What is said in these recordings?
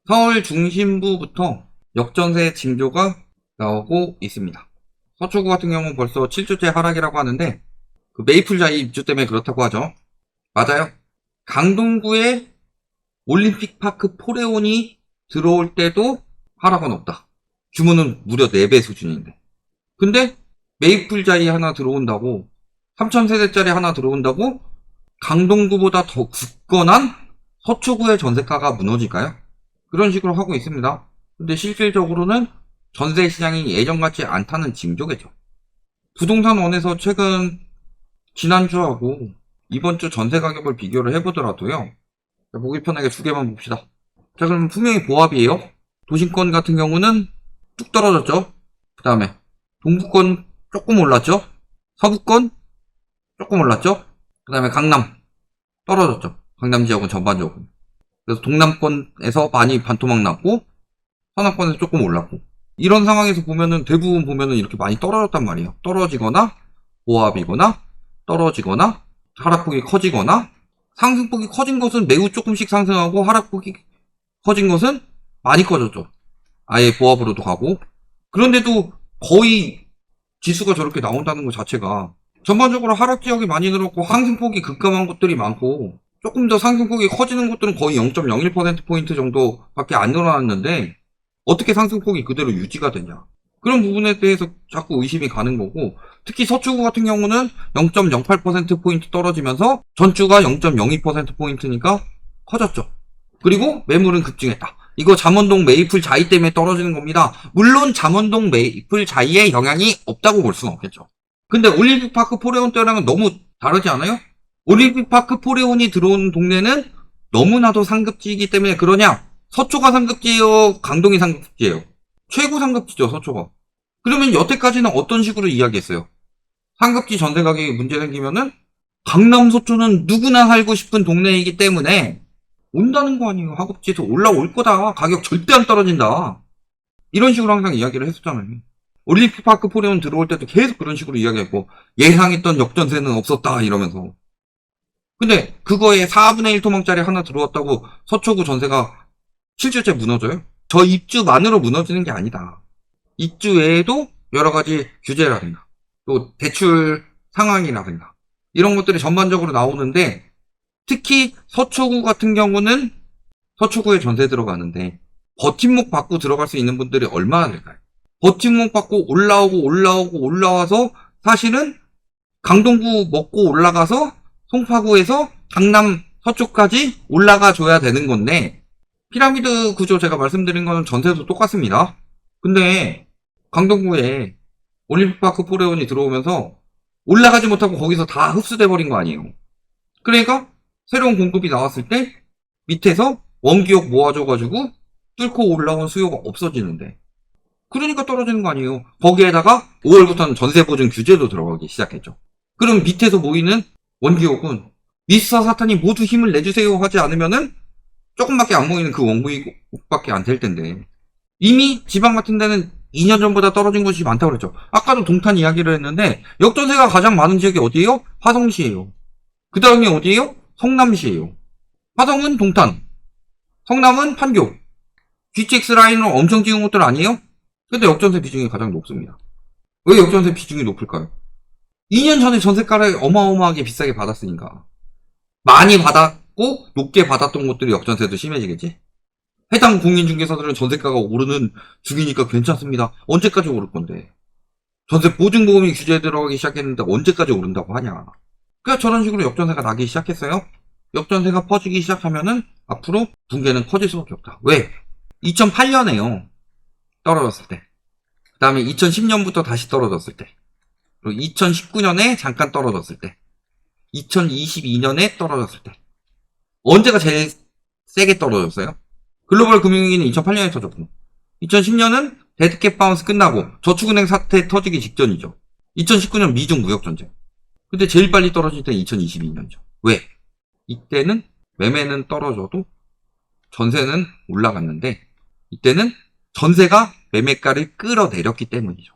서울 중심부부터 역전세 징조가 나오고 있습니다. 서초구 같은 경우는 벌써 7주째 하락이라고 하는데 그 메이플자이 입주 때문에 그렇다고 하죠. 맞아요. 강동구에 올림픽파크 포레온이 들어올 때도 하락은 없다. 규모는 무려 4배 수준인데. 근데 메이플자이 하나 들어온다고 3,000세대짜리 하나 들어온다고 강동구보다 더 굳건한 서초구의 전세가가 무너질까요? 그런 식으로 하고 있습니다. 근데 실질적으로는 전세 시장이 예전 같지 않다는 징조겠죠. 부동산원에서 최근 지난주하고 이번주 전세 가격을 비교를 해보더라도요. 보기 편하게 두 개만 봅시다. 자, 그럼 분명히 보합이에요. 도심권 같은 경우는 뚝 떨어졌죠. 그 다음에 동부권 조금 올랐죠. 서부권 조금 올랐죠. 그 다음에 강남 떨어졌죠. 강남 지역은 전반적으로. 그래서 동남권에서 많이 반토막 났고 서남권에서 조금 올랐고, 이런 상황에서 보면은 대부분 보면은 이렇게 많이 떨어졌단 말이에요. 떨어지거나 보합이거나 떨어지거나 하락폭이 커지거나, 상승폭이 커진 것은 매우 조금씩 상승하고 하락폭이 커진 것은 많이 커졌죠. 아예 보합으로도 가고. 그런데도 거의 지수가 저렇게 나온다는 것 자체가 전반적으로 하락 지역이 많이 늘었고 상승폭이 급감한 곳들이 많고, 조금 더 상승폭이 커지는 곳들은 거의 0.01%포인트 정도밖에 안 늘어났는데 어떻게 상승폭이 그대로 유지가 되냐, 그런 부분에 대해서 자꾸 의심이 가는 거고, 특히 서초구 같은 경우는 0.08%포인트 떨어지면서 전주가 0.02%포인트니까 커졌죠. 그리고 매물은 급증했다. 이거 잠원동 메이플 자이 때문에 떨어지는 겁니다. 물론 잠원동 메이플 자이의 영향이 없다고 볼 수는 없겠죠. 근데 올림픽파크 포레온 때랑은 너무 다르지 않아요? 올림픽파크 포레온이 들어오는 동네는 너무나도 상급지이기 때문에 그러냐? 서초가 상급지예요? 강동이 상급지예요? 최고 상급지죠, 서초가. 그러면 여태까지는 어떤 식으로 이야기했어요? 상급지 전세 가격이 문제 생기면은 강남 서초는 누구나 살고 싶은 동네이기 때문에 온다는 거 아니에요. 하급지에서 올라올 거다. 가격 절대 안 떨어진다. 이런 식으로 항상 이야기를 했었잖아요. 올림픽파크 포레온 들어올 때도 계속 그런 식으로 이야기했고, 예상했던 역전세는 없었다 이러면서. 근데 그거에 4분의 1 토막짜리 하나 들어왔다고 서초구 전세가 7주째 무너져요? 저 입주만으로 무너지는 게 아니다. 입주 외에도 여러 가지 규제라든가 또 대출 상황이라든가 이런 것들이 전반적으로 나오는데, 특히 서초구 같은 경우는 서초구에 전세 들어가는데 버팀목 받고 들어갈 수 있는 분들이 얼마나 될까요? 버팀목 받고 올라와서 사실은 강동구 먹고 올라가서 송파구에서 강남 서초까지 올라가 줘야 되는 건데, 피라미드 구조 제가 말씀드린 거는 전세도 똑같습니다. 근데 강동구에 올림픽파크 포레온이 들어오면서 올라가지 못하고 거기서 다 흡수돼 버린 거 아니에요. 그러니까 새로운 공급이 나왔을 때 밑에서 원기옥 모아줘가지고 뚫고 올라온 수요가 없어지는데, 그러니까 떨어지는 거 아니에요. 거기에다가 5월부터는 전세 보증 규제도 들어가기 시작했죠. 그럼 밑에서 모이는 원기옥은 미스터 사탄이 모두 힘을 내주세요 하지 않으면은 조금밖에 안 모이는 그 원기옥밖에 안 될 텐데, 이미 지방 같은 데는 2년 전보다 떨어진 곳이 많다고 그랬죠. 아까도 동탄 이야기를 했는데 역전세가 가장 많은 지역이 어디예요? 화성시예요. 그 다음이 어디예요? 성남시예요. 화성은 동탄, 성남은 판교. GTX 라인으로 엄청 찍은 곳들 아니에요? 근데 역전세 비중이 가장 높습니다. 왜 역전세 비중이 높을까요? 2년 전에 전세가를 어마어마하게 비싸게 받았으니까. 많이 받았고 높게 받았던 곳들이 역전세도 심해지겠지? 해당 공인중개사들은 전세가가 오르는 중이니까 괜찮습니다. 언제까지 오를 건데? 전세 보증보험이 규제에 들어가기 시작했는데 언제까지 오른다고 하냐? 그러니까 저런 식으로 역전세가 나기 시작했어요. 역전세가 퍼지기 시작하면은 앞으로 붕괴는 커질 수밖에 없다. 왜? 2008년에요. 떨어졌을 때. 그 다음에 2010년부터 다시 떨어졌을 때. 그리고 2019년에 잠깐 떨어졌을 때. 2022년에 떨어졌을 때. 언제가 제일 세게 떨어졌어요? 글로벌 금융위기는 2008년에 터졌고, 2010년은 데드캣 바운스 끝나고 저축은행 사태 터지기 직전이죠. 2019년 미중 무역전쟁. 근데 제일 빨리 떨어질 때는 2022년이죠. 왜? 이때는 매매는 떨어져도 전세는 올라갔는데, 이때는 전세가 매매가를 끌어내렸기 때문이죠.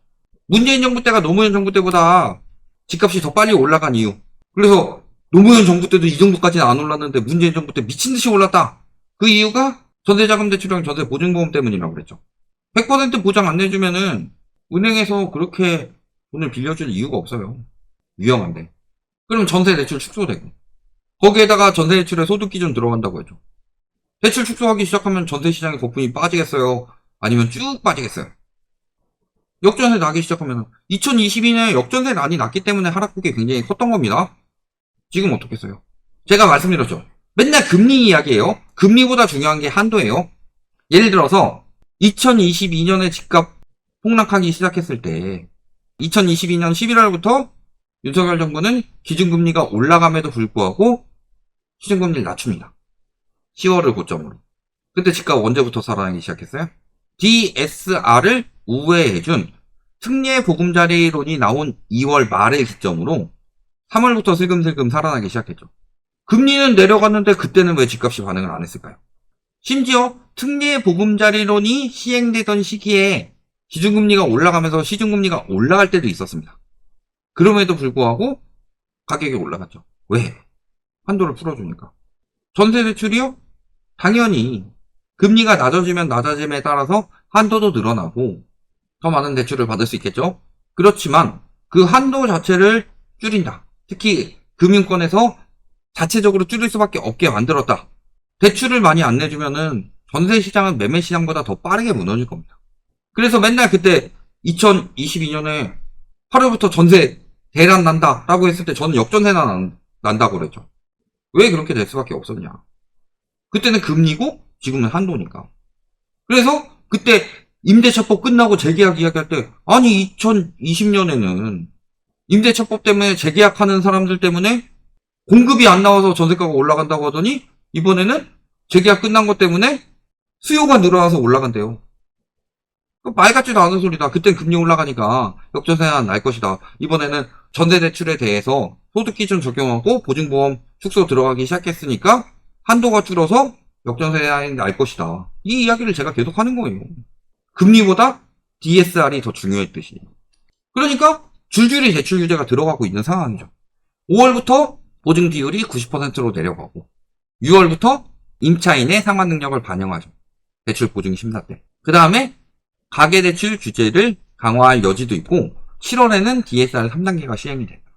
문재인 정부 때가 노무현 정부 때보다 집값이 더 빨리 올라간 이유. 그래서 노무현 정부 때도 이 정도까지는 안 올랐는데 문재인 정부 때 미친듯이 올랐다. 그 이유가 전세자금 대출이랑 전세보증보험 때문이라고 그랬죠. 100% 보장 안 내주면은 은행에서 그렇게 돈을 빌려줄 이유가 없어요. 위험한데. 그럼 전세 대출 축소되고 거기에다가 전세 대출에 소득 기준 들어간다고 했죠. 대출 축소하기 시작하면 전세 시장의 거품이 빠지겠어요? 아니면 쭉 빠지겠어요? 역전세 나기 시작하면 2022년에 역전세 난이 났기 때문에 하락폭이 굉장히 컸던 겁니다. 지금 어떻겠어요? 제가 말씀드렸죠. 맨날 금리 이야기예요. 금리보다 중요한 게 한도예요. 예를 들어서 2022년에 집값 폭락하기 시작했을 때 2022년 11월부터 윤석열 정부는 기준금리가 올라감에도 불구하고 시중금리를 낮춥니다. 10월을 고점으로. 그때 집값 언제부터 살아나기 시작했어요? DSR을 우회해준 특례 보금자리론이 나온 2월 말을 기점으로 3월부터 슬금슬금 살아나기 시작했죠. 금리는 내려갔는데 그때는 왜 집값이 반응을 안 했을까요? 심지어 특례 보금자리론이 시행되던 시기에 기준금리가 올라가면서 시중금리가 올라갈 때도 있었습니다. 그럼에도 불구하고 가격이 올라갔죠. 왜? 한도를 풀어주니까. 전세대출이요? 당연히 금리가 낮아지면 낮아짐에 따라서 한도도 늘어나고 더 많은 대출을 받을 수 있겠죠. 그렇지만 그 한도 자체를 줄인다. 특히 금융권에서 자체적으로 줄일 수밖에 없게 만들었다. 대출을 많이 안 내주면은 전세 시장은 매매 시장보다 더 빠르게 무너질 겁니다. 그래서 맨날 그때 2022년에 8월부터 전세 대란 난다 라고 했을 때 저는 역전세나 난다고 그랬죠. 왜 그렇게 될 수밖에 없었냐. 그때는 금리고 지금은 한도니까. 그래서 그때 임대차법 끝나고 재계약 이야기할 때 아니 2020년에는 임대차법 때문에 재계약하는 사람들 때문에 공급이 안 나와서 전세가가 올라간다고 하더니 이번에는 재계약 끝난 것 때문에 수요가 늘어나서 올라간대요. 말 같지도 않은 소리다. 그땐 금리 올라가니까 역전세가 날 것이다. 이번에는 전세대출에 대해서 소득기준 적용하고 보증보험 축소 들어가기 시작했으니까 한도가 줄어서 역전세가 날 것이다. 이 이야기를 제가 계속 하는 거예요. 금리보다 DSR이 더 중요했듯이. 그러니까 줄줄이 대출 규제가 들어가고 있는 상황이죠. 5월부터 보증 비율이 90%로 내려가고 6월부터 임차인의 상환 능력을 반영하죠. 대출 보증 심사 때. 그 다음에 가계대출 규제를 강화할 여지도 있고 7월에는 DSR 3단계가 시행이 됩니다.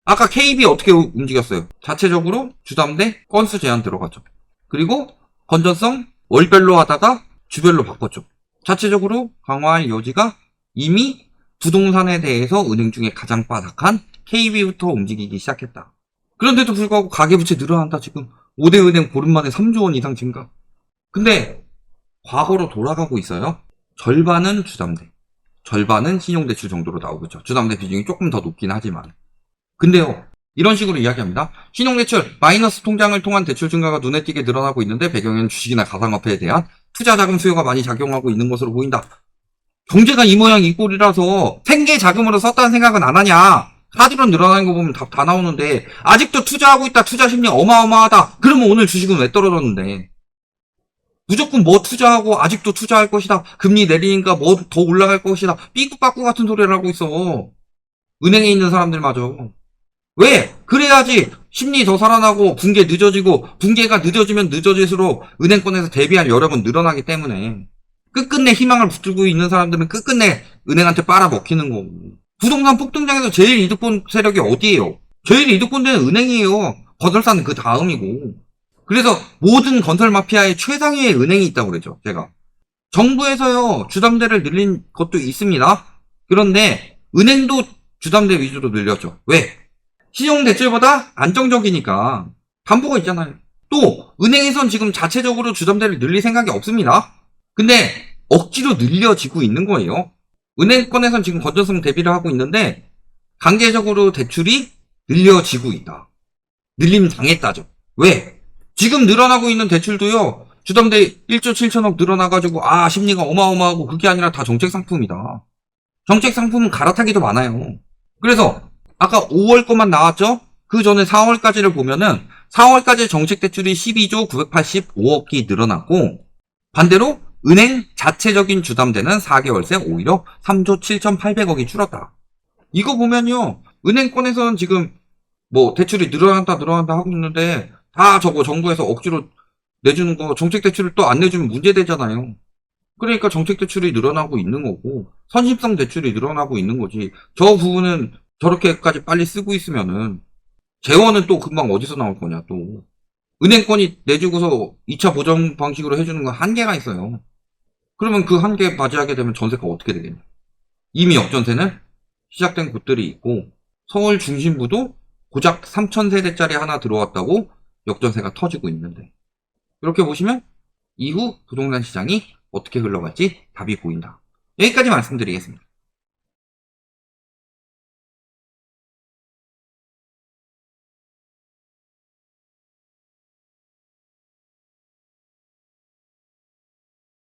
아까 KB 어떻게 움직였어요? 자체적으로 주담대 건수 제한 들어갔죠. 그리고 건전성 월별로 하다가 주별로 바꿨죠. 자체적으로 강화할 여지가 이미 부동산에 대해서 은행 중에 가장 바닥한 KB부터 움직이기 시작했다. 그런데도 불구하고 가계부채 늘어난다. 지금 5대 은행 보름 만에 3조 원 이상 증가. 근데 과거로 돌아가고 있어요. 절반은 주담대, 절반은 신용대출 정도로 나오고 있죠. 주담대 비중이 조금 더 높긴 하지만. 근데요, 이런 식으로 이야기합니다. 신용대출, 마이너스 통장을 통한 대출 증가가 눈에 띄게 늘어나고 있는데 배경에는 주식이나 가상화폐에 대한 투자자금 수요가 많이 작용하고 있는 것으로 보인다. 경제가 이 모양 이 꼴이라서 생계 자금으로 썼다는 생각은 안 하냐. 카드로 늘어나는 거 보면 다 나오는데 아직도 투자하고 있다. 투자 심리 어마어마하다. 그러면 오늘 주식은 왜 떨어졌는데. 무조건 뭐 투자하고 아직도 투자할 것이다. 금리 내리니까 뭐 더 올라갈 것이다. 삐꾸빠꾸 같은 소리를 하고 있어. 은행에 있는 사람들마저. 왜? 그래야지 심리 더 살아나고 붕괴 늦어지고 붕괴가 늦어지면 늦어질수록 은행권에서 대비할 여력은 늘어나기 때문에 끝끝내 희망을 붙들고 있는 사람들은 끝끝내 은행한테 빨아먹히는 거고. 부동산 폭등장에서 제일 이득 본 세력이 어디예요? 제일 이득 본 데는 은행이에요. 건설사는 그 다음이고. 그래서 모든 건설 마피아의 최상위의 은행이 있다고 그러죠. 제가. 정부에서요. 주담대를 늘린 것도 있습니다. 그런데 은행도 주담대 위주로 늘렸죠. 왜? 신용대출보다 안정적이니까 담보가 있잖아요. 또 은행에선 지금 자체적으로 주담대를 늘릴 생각이 없습니다. 근데 억지로 늘려지고 있는 거예요. 은행권에선 지금 건전성 대비를 하고 있는데 강제적으로 대출이 늘려지고 있다. 늘림 당했다죠. 왜? 지금 늘어나고 있는 대출도요. 주담대 1조 7천억 늘어나가지고 심리가 어마어마하고 그게 아니라 다 정책 상품이다. 정책 상품은 갈아타기도 많아요. 그래서 아까 5월 것만 나왔죠? 그 전에 4월까지를 보면은 4월까지 정책 대출이 12조 985억이 늘어났고 반대로 은행 자체적인 주담대는 4개월새 오히려 3조 7,800억이 줄었다. 이거 보면요. 은행권에서는 지금 뭐 대출이 늘어난다 하고 있는데 다 저거 정부에서 억지로 내주는 거 정책 대출을 또 안 내주면 문제되잖아요. 그러니까 정책 대출이 늘어나고 있는 거고 선심성 대출이 늘어나고 있는 거지. 저 부분은 저렇게까지 빨리 쓰고 있으면은 재원은 또 금방 어디서 나올 거냐 또. 은행권이 내주고서 2차 보정 방식으로 해주는 건 한계가 있어요. 그러면 그 한계 맞이하게 되면 전세가 어떻게 되겠냐. 이미 역전세는 시작된 곳들이 있고 서울 중심부도 고작 3,000세대짜리 하나 들어왔다고 역전세가 터지고 있는데 이렇게 보시면 이후 부동산 시장이 어떻게 흘러갈지 답이 보인다. 여기까지 말씀드리겠습니다.